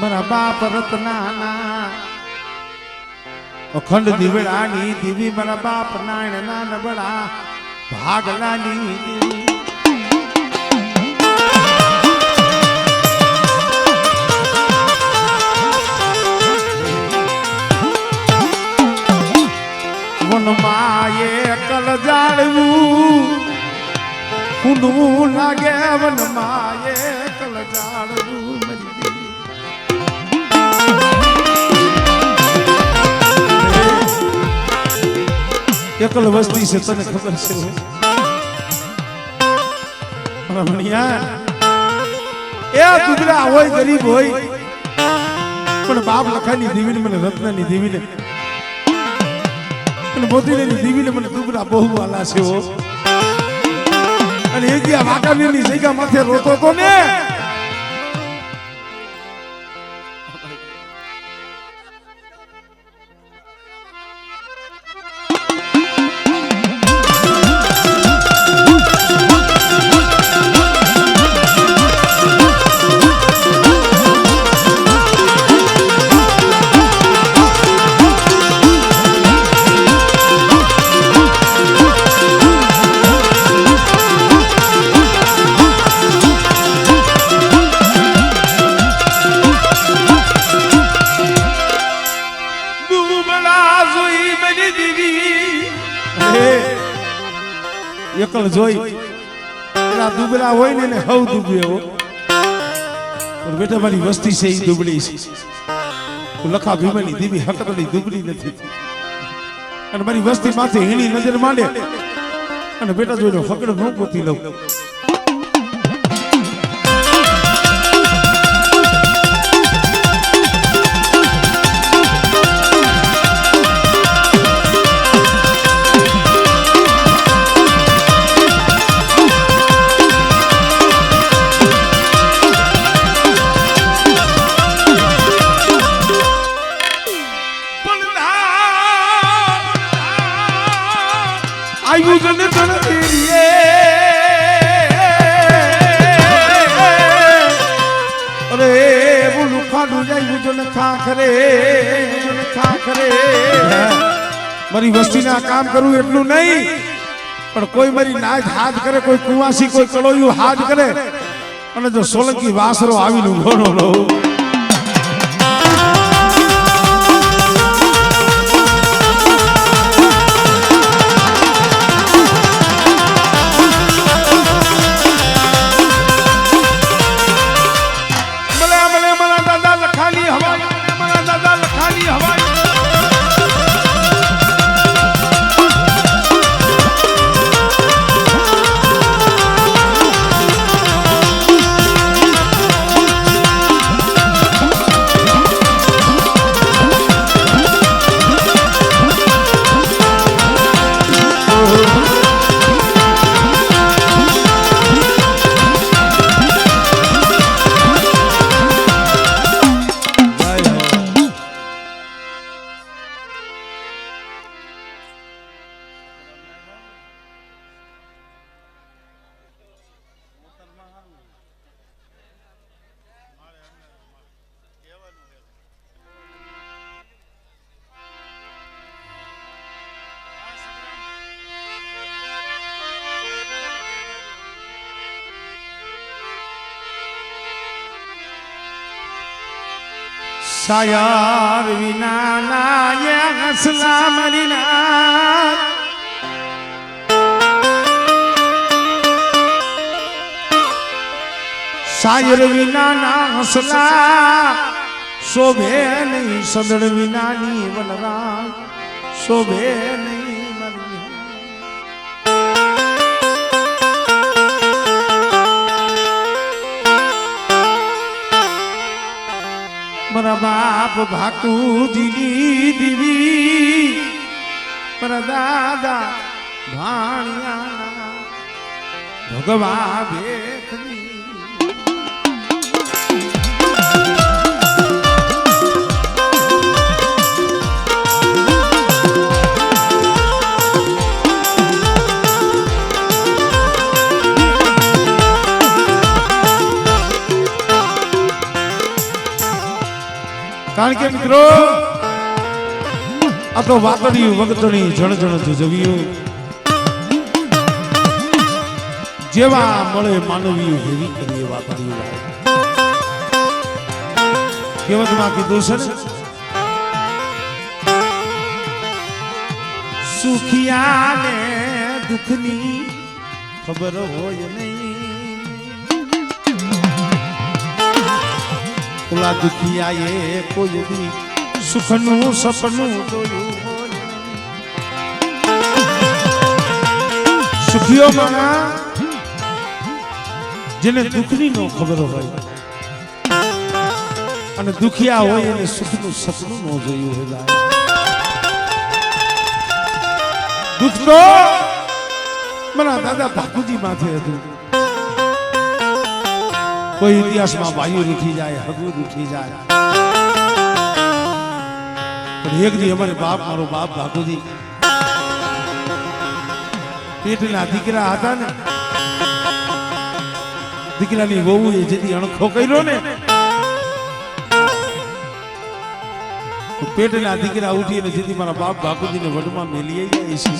મારા બાપ રતનાના અખંડ દીવડાની દીવી મારા બાપ નાયણના નબળા ભાગલાની દેવી વનમાએ કલ જાળવું કુંડવું લાગે વનમાએ કલ જાળવું એકલ વસ્તી છે તને ખબર છે એ દુબળા હોય ગરીબ હોય પણ બાપ લખાની દીવીને મને રત્નની દીવીને અને મોતીની દીવીને મને દુબળા બહુ વાલા છે અને એ જે વાકાની જગ્યા માથે રોતો તો ને એકલ જોઈ એના દુબળા હોય ને એને હવ દુબળે હો પણ બેટા મારી વસ્તી છે એ દુબળી છે લખા ભીમાની દીવી હકરની દુબળી નથી અને મારી વસ્તી માથે હીણી નજર માંડે અને બેટા જોઈને હકડ ન ગોતી લઉં મારી વસ્તીના કામ કરવું એટલું નહીં પણ કોઈ મારી નાજ હાથ કરે કોઈ કુવાસી કોઈ કળોયું હાથ કરે અને જો સોલંકી વાસરો આવીને ઉભો ન રહું શાયર વિના નાયક હસલા મરીના શાયર વિના ના હસલા શોભે નહીં સદળ વિનાની વનરા શોભે નહીં મારા બાપ ભાકુજીની દીવી મારા દાદા ભાણિયાના ભગવા ભેખની કારણ કે મિત્રો આ તો વાતડિયું વગતણી જણ જુજવ્યું જેવા મળે માનવીયું એવી કરીએ વાતડિયું કહેવતમાં કીધું છે ને સુખિયાને દુઃખની ખબર હોય નહીં ઓલા દુખિયાએ કોઈ દી સુખનું સપનું જોયું હોય સુખિયો માણા જેને દુઃખની નો ખબર હોય અને દુખિયા હોય એને સુખનું સપનું ન જોયું હોય દુઃખ તો મારા દાદા ભાકુજી માથે હતું કોઈ ઇતિહાસમાં વાયુ રૂઠી જાય હગુ રૂઠી જાય પણ એક દી અમારે મારો બાપ ભાકુજી પેટના દીકરા હતા ને દીકરાની વહુ એ જેથી અણખો કર્યો ને પેટના દીકરા ઉઠી અને જેથી મારા બાપ બાપુજીને વડમાં મેલી આવી છે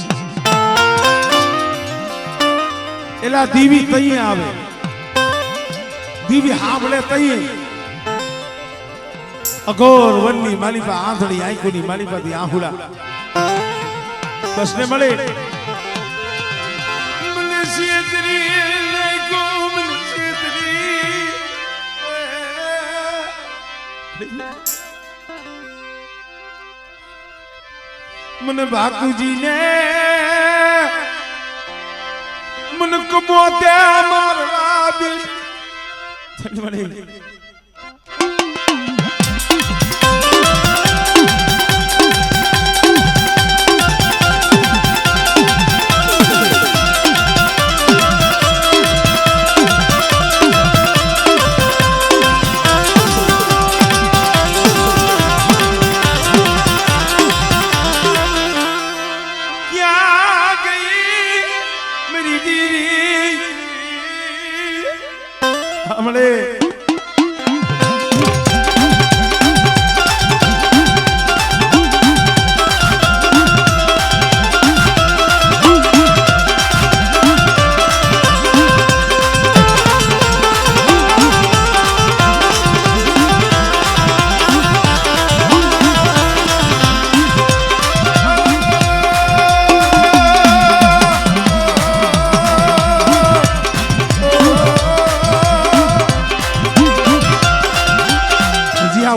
એલા દીવી તઈ આવે દીવી હાંભળે તઈ અઘોર વનની માલિપા આંધળી આંખોની માલિપાથી આહુડા બસને મળે મને બાકુજી ને મને કબો ત્યાં મારવા બી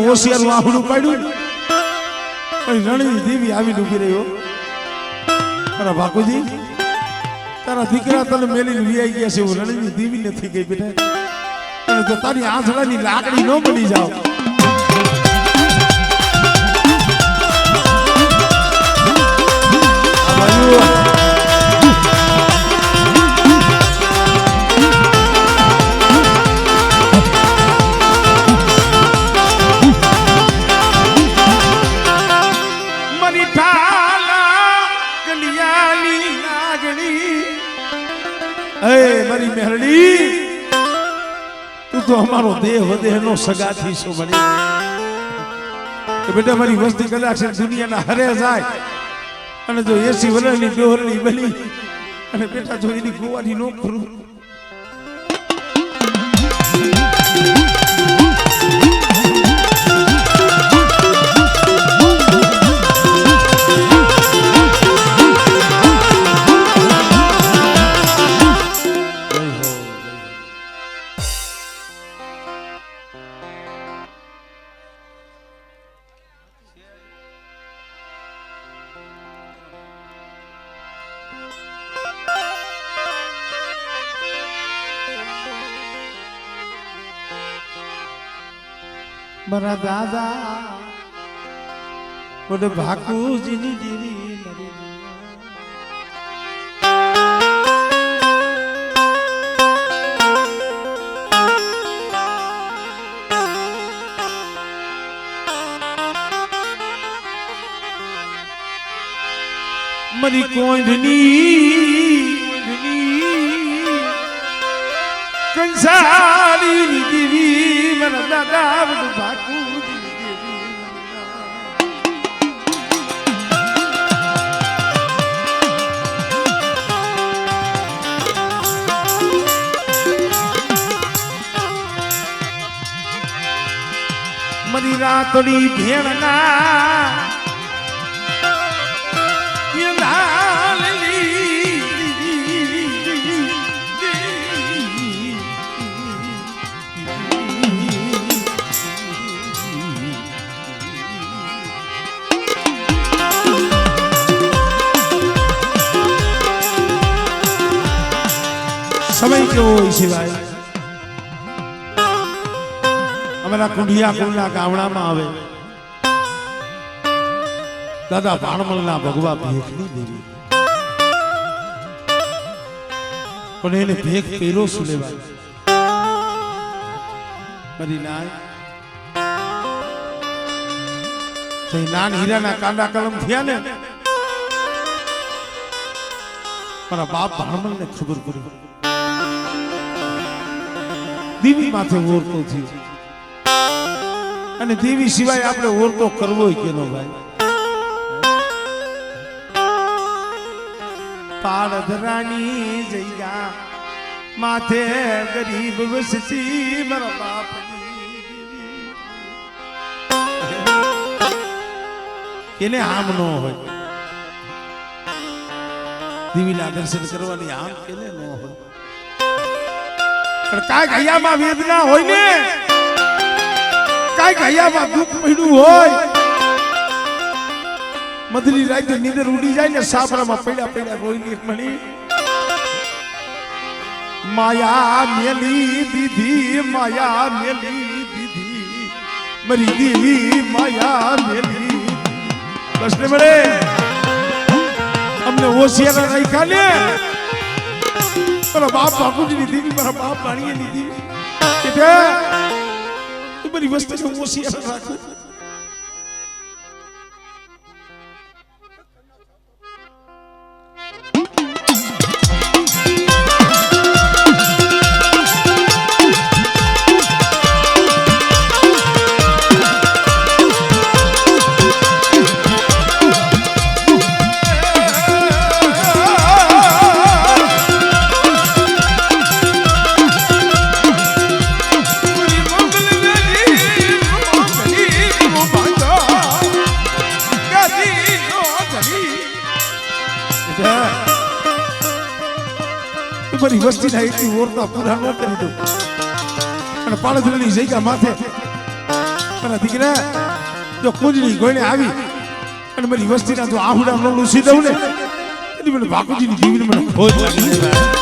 હોશિયાર વાહુડું પાડ્યું રણની દેવી આવીને ઉભી રહ્યો તારા ભાકુજી તારા દીકરા તને મેલીને વિયાઈ ગયા છે એવું રણની દેવી નથી ગઈ બેટા અને જો તારી આંધળાની લાકડી ન બની જાવ મારી મેરડી તું તો અમારો દેહ વધે નો સગાથી છો બની કે બેટા મારી વસ્તી કદાચ દુનિયાના હરે જાય અને જો 80 વર્ષની ડોહરની બની અને બેટા જો એની ગોવાની નો કરું મારા દાદા બોલે ભાકુજીની દેવી મરી કોંઢની કંસારી દેવી મારા દાદા બોલે ભાકુજીની દેવી મરી રાતડી ભેણના સમય કેવો હોય છે ભાઈ અમારા કુંડિયા કુંડના ગામડામાં આવે દાદા ભાણમલના ભગવા ભેખની દેવી પણ એને ભેખ પહેરો શું લેવાય મારી નાય નાન હીરાના કાંડા કલમ થયા ને મારા બાપ ભાણમલને ખબર પડી દેવી માથે ઓરતો થયો અને દેવી સિવાય આપણે ઓરતો કરવો કેનો ભાઈ પાળધરાની જઈગા માથે ગરીબ વસતી મારા બાપ એને આમ ન હોય દેવીના દર્શન કરવાની આમ કેને ન હોય પણ કાંઈક હૈયામાં વેદના હોય ને કાંઈક હૈયામાં દુઃખ પડ્યું હોય મધલી રાતે નીંદર ઉડી જાય ને સાબરામાં પડ્યા પડ્યા રોઈ મણી માયા મેલી દીધી મારી દેવી માયા મેલી બસ ને મળે અમને હોશિયાર રાખ્યા ને મારા બાપ બાપુજીની દેવી મારા બાપ પાણીની દેવી એટલે એ બધી વસ્તુ હોશિયાર રાખું બધી વસ્તી ના એટલી ઓરતા પૂરા ન કરી દઉં અને પાળધરાની જગ્યા માથે મારા દીકરા જો કુંજની ગોળે આવી અને બધી વસ્તીના જો આહુડા ન લૂસી દઉં ને એની મને બાપુજીની જીવન મને ખોજ લાગી જાય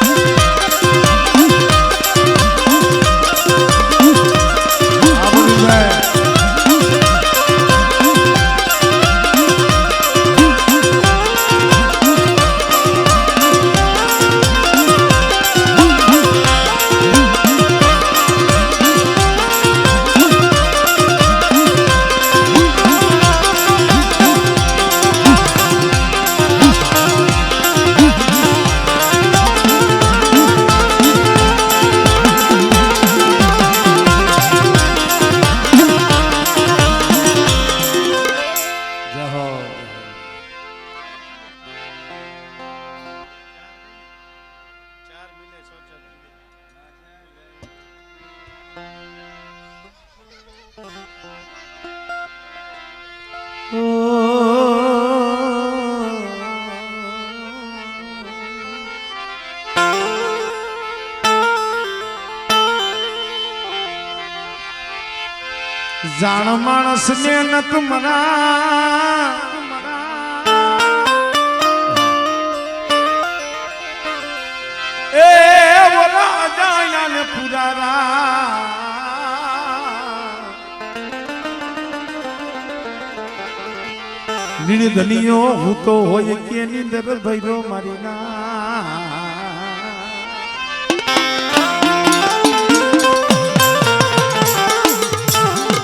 જાણ માણસ ને નત મરા એ બોલા જાયા ને પુરારા નિર્ધનિયો હું તો હોય કે નિંદર ભૈરો મારી ના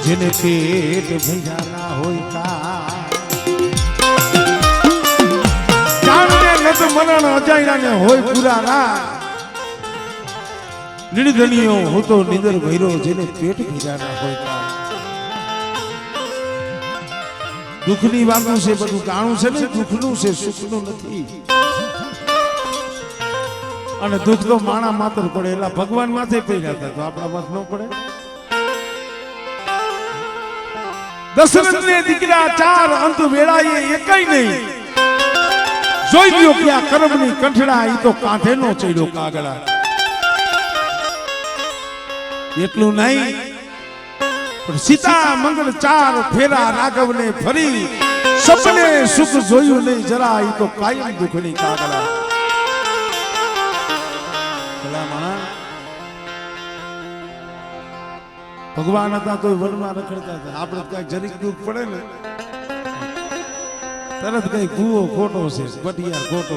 જેને પેટ ભૈયા ના હોય કા જાણને નત મરણ અજાયણા ને હોય પુરારા નિર્ધનિયો હું તો નિંદર ભૈરો જેને પેટ ભૈયા ના હોય કા દુઃખની વાતું છે બધું ગાણું છે ને દુઃખનું છે સુખનું નથી અને દુઃખ તો માણા માત્ર પડે એટલે ભગવાન માથે પડ્યા હતા તો આપણા માથે ન પડે દશરથને દીકરા ચાર અંત વેળાએ એકઈ નહીં જોઈ લ્યો કે આ કર્મની કંઠડા ઈ તો કાંધેનો ચડ્યો કાગડા એટલું નહીં પણ સીતા મંગળ ચાર ફેરા રાઘવને ફરી સપને સુખ જોયું નહીં જરા ઈ તો કાયમ દુખની કાગડા ભગવાન હતા તો વનમાં રખડતા હતા આપણે કઈ જરીક દુઃખ પડે ને તરત કઈ ભૂવો ખોટો છે પટિયાર ખોટો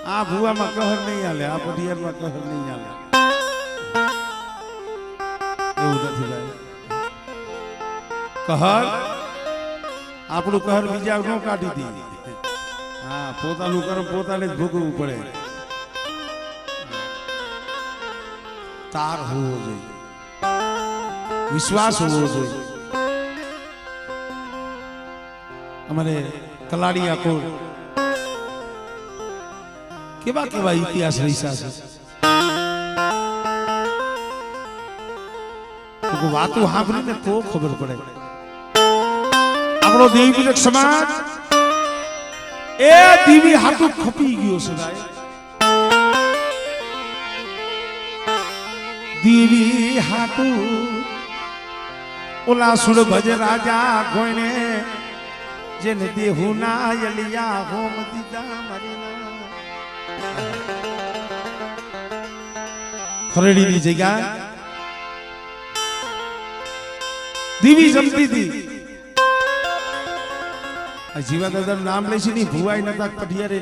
આ ભૂવામાં કહર નહીં હાલે આ પટિયારમાં કહર નહીં હાલે એવું નથી ભાઈ કહર આપણું કહર બીજા ન કાઢી દી હા પોતાનું કર્મ પોતાને જ ભોગવવું પડે તાર હોવો જોઈએ વિશ્વાસ હોવો જોઈએ અમારે કલાડિયા કોડ કેવા કેવા ઇતિહાસ રહીશા છે વાતો સાંભળીને તો ખબર પડે આપણો દેવી સમાજ એ દીવી હાથું ખપી ગયો છે ભાઈ દીવી હાથું ઓલા સુર ભજ રાજા કોઈને જેને દેહુ ના યલિયા હોમ દીધા મરીના ખરેડીની જગ્યા દીવી જમતી હતી જીવા દાદા નામ લઈ છે નહીં ભુવાઈ નતા પઢિયારે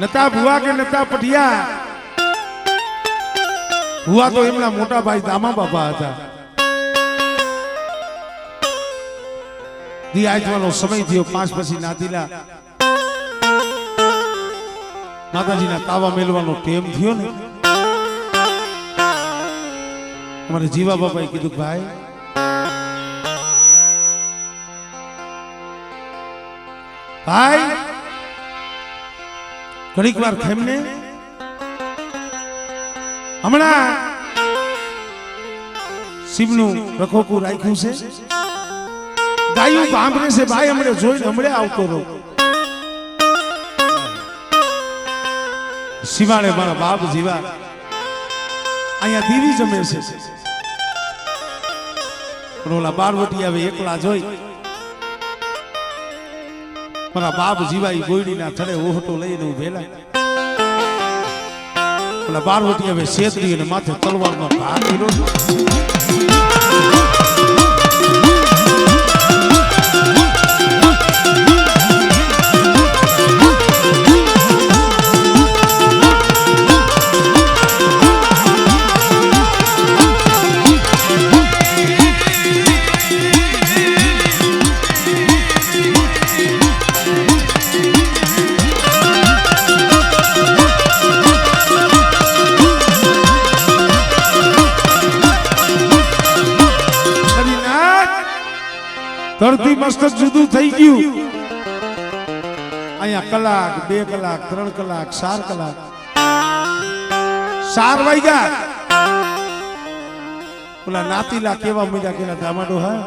નતા ભુવા કે નતા પઢિયા ભુવા તો એમના મોટા ભાઈ દામા બાપા હતા દી આજવાનો સમય થયો 5 પછી નાતીલા માતાજીના તાવા મેલવાનો ટેમ થયો ને અમારે જીવા બાપાએ કીધું ભાઈ ભાઈ ઘડીક વાર ખેમને હમણાં શિવનું રખોપું રાખ્યું છે ગાયું ભાંભરે છે ભાઈ હમણે જોઈને હમણે આવતો રહો શિવાળે મારા બાપ જીવા અહીંયા દીવી જમે છે પણ ઓલા બારવટી આવે એકલા જોઈ મારા બાપ જીવા ઈ ગોયડીના થડે ઓહટો લઈને ઉભેલા ઓલા બારવટી હવે શેતરી અને માથે તલવારનો ઘા કર્યો ધરતી મસ્તક જુદું થઈ ગયું અહીંયા કલાક 2 કલાક 3 કલાક 4 કલાક 4 વાગ્યા ઓલા નાતીલા કેવા મજા કેલા દામાડો હા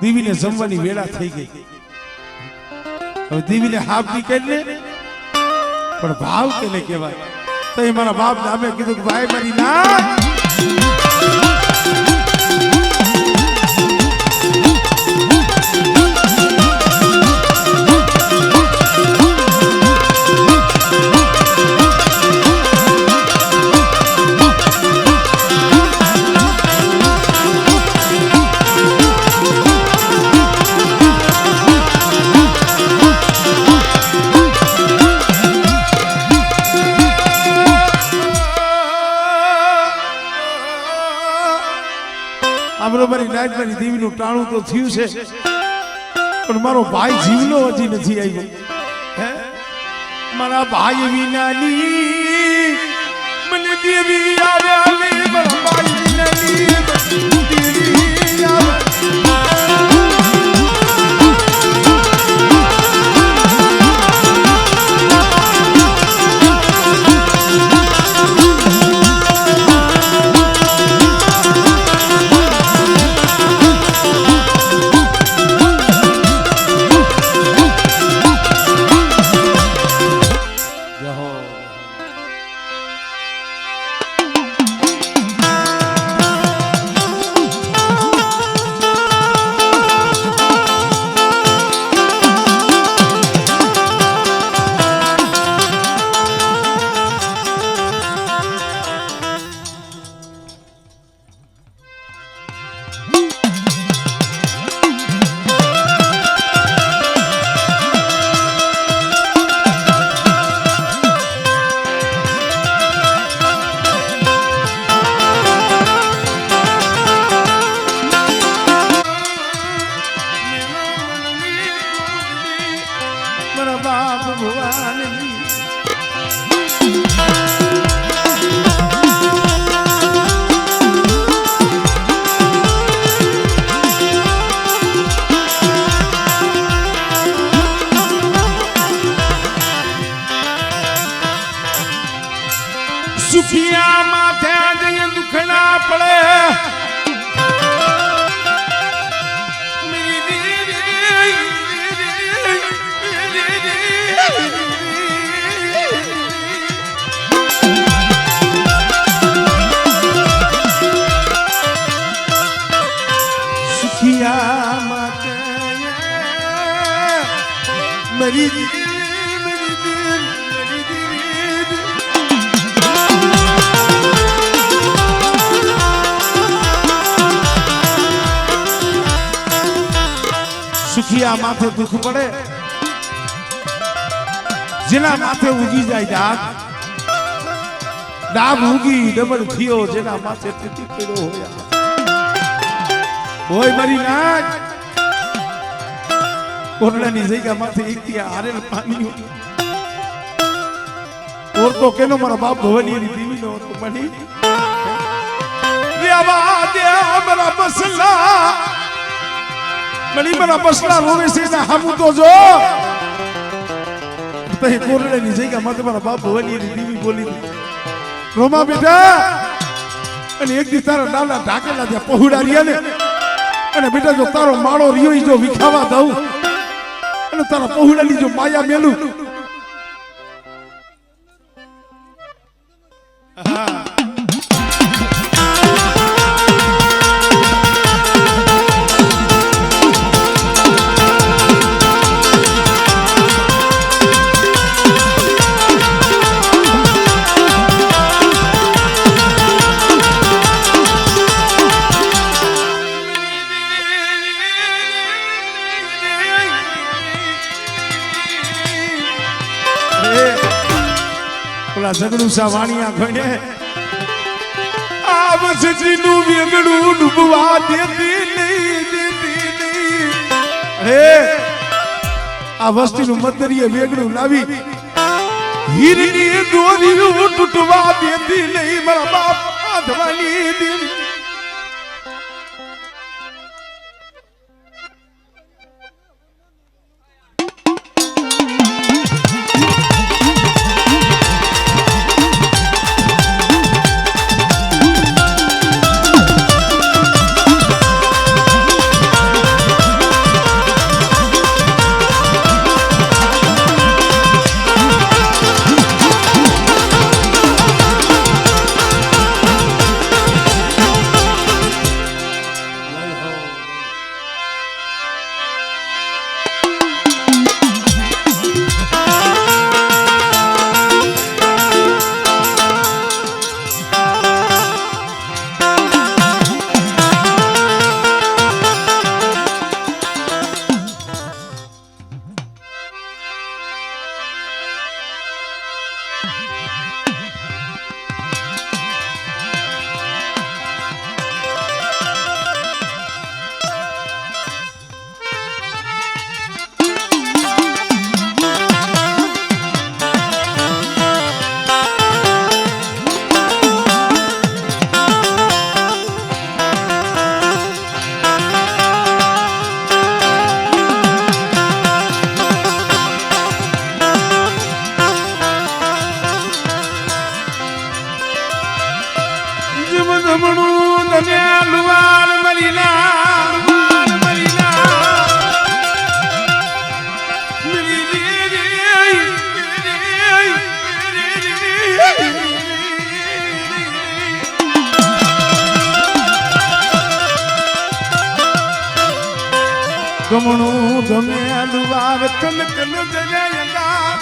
દીવીને જમવાની વેળા થઈ ગઈ હવે દીવીને હાફ નીકળે પણ ભાવ કેને કહેવાય તો એ મારા બાપ નામે કીધું કે ભાઈ મારી ના બરોબરી નાઈટ મારી દીવીનું ટાણું તો થયું છે પણ મારો ભાઈ જીવનો હજી નથી આવ્યો હે મારા ભાઈ વિનાની મને દેવી આવે મારા ભાઈ વિનાની દેવી આવે સુખિયા માથે જઈ દુખના પડે સુખિયા માથે મરી સુખિયા માથે દુઃખ પડે જેના માથે ઉગી જાય ડાબ ઉગી ડબલ થયો જેના માથે તીતી પડ્યો હોય મારી નાચ કોરડાની જગ્યા માથે એકથી હારેલ પાણી ઓર તો કેનો મારા બાપ ભવાની ની દીવી નો તો બની રેવા દે મારા મસલા મણી મારા મસલા રોવે છે ને હામુ તો જો તે કોરડાની જગ્યા માથે મારા બાપ ભવાની ની દીવી બોલી રોમા બેટા અને એક દી તારા ડાલા ઢાકેલા ત્યાં પહોળા રહ્યા ને અને બેટા જો તારો માળો રહ્યો ઈ જો વિખાવા દઉં અને તારા પહોળાની જો માયા મેલું ઝઘડું સા વાણિયા ઘણે આ વસજીનું વેગડું ડૂબવા દેતી નહીં હે આ વસ્તીનું મદરીએ વેગડું લાવી હીરની દોરીયું તૂટવા દેતી નહીં મારા બાપ આધવાની દેવી ગમણું ગમે અનુવાર કલ કલ જયા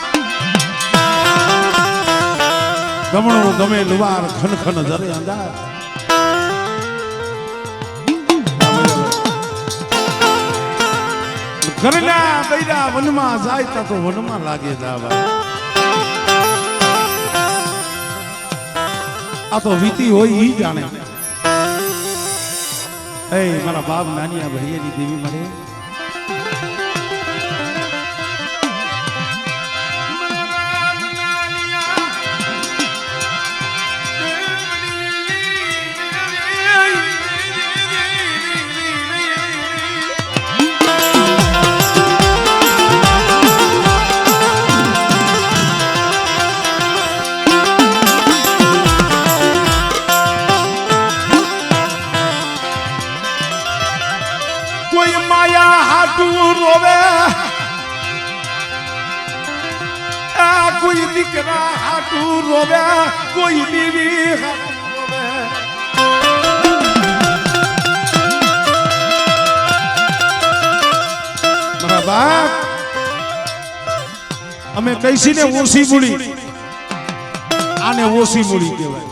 ગમણું ગમે લુવાર ખન ખન જરે અંધાર ઘરના બૈરા વનમાં જાય તો વનમાં લાગે જાવા આ તો વીતી હોય ઈ જાણે એ મારા બાપ નાની ભૈયાની દેવી મળે એના હાટું રોવે કોઈ બીવી હાટું રોવે મારા બાપ અમે કહીશી ને ઓછી મૂડી આને ઓછી મૂડી કહેવાય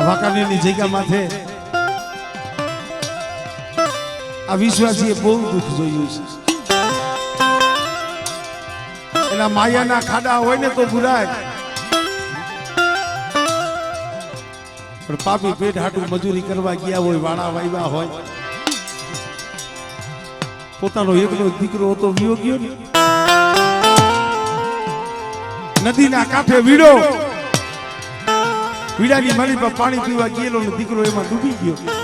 વાંકાનેરની જગ્યા માથે આ વિશ્વાસીએ બહુ દુઃખ જોયું છે એના માયાના ખાડા હોય ને તો ભૂલાય પણ પાપી પેટ હાટું મજૂરી કરવા ગયા હોય વાણા વાયવા હોય પોતાનો એકલો દીકરો હતો વિયો ગયો ને નદીના કાંઠે વીડો વીડાની મારી પર પાણી પીવા ગયેલો ને દીકરો એમાં ડૂબી ગયો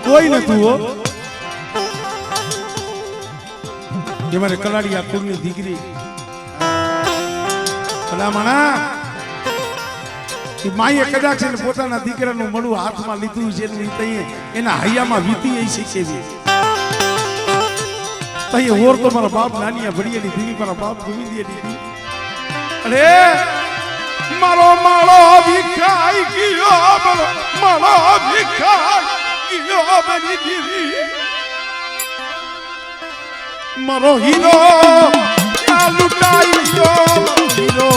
કોઈ નતું હો એ મારે કલાડિયા કુળની દીકરી ભલામણા માએ કદાચ છે પોતાના દીકરાનું મળું હાથમાં લીધું છે એના હૈયામાં વીતી શીખેવી તઈ ઓર તો મારા બાપ નાની ભડીએની દીવી મારા બાપ ઘૂમી દીધી અરે મારો માળો ભીખાઈ ગયો મારો ભીખાઈ ગયો બની દીવી મારો હીરો ક્યાં લૂંટાઈ ગયો હીરો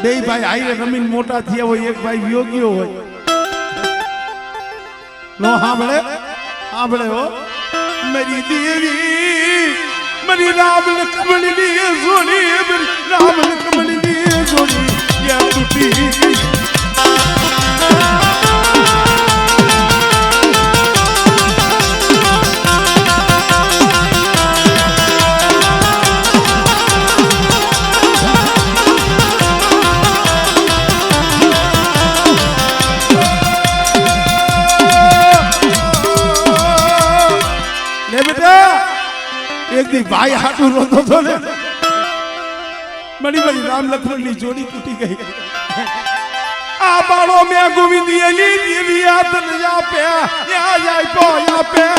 બે ભાઈ આઈને રમીન મોટા થયા હોય એક ભાઈ યોગ્ય હોય નો સાંભળે હો મેરી દેવી મેરી રામ લક્ષ્મણની જોડી મેરી રામ લક્ષ્મણની જોડી યા ટૂટી એક દી ભાઈ હાટું રોતો હતો ને મારી રામ લક્ષ્મણ ની જોડી તૂટી ગઈ આ બાળો મેં ગુમી દીએલી દેવી આ તન જા પે યા જાય પો યા પે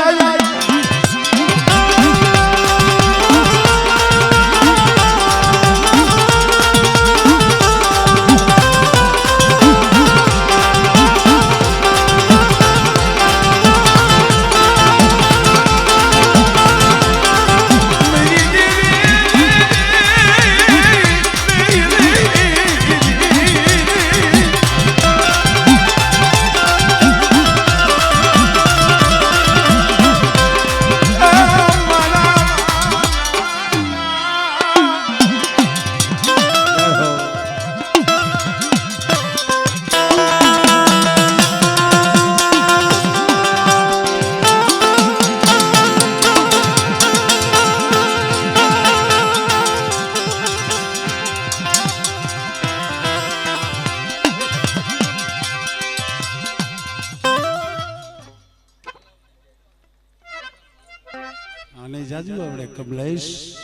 આને જાજુ આપણે કમલેશ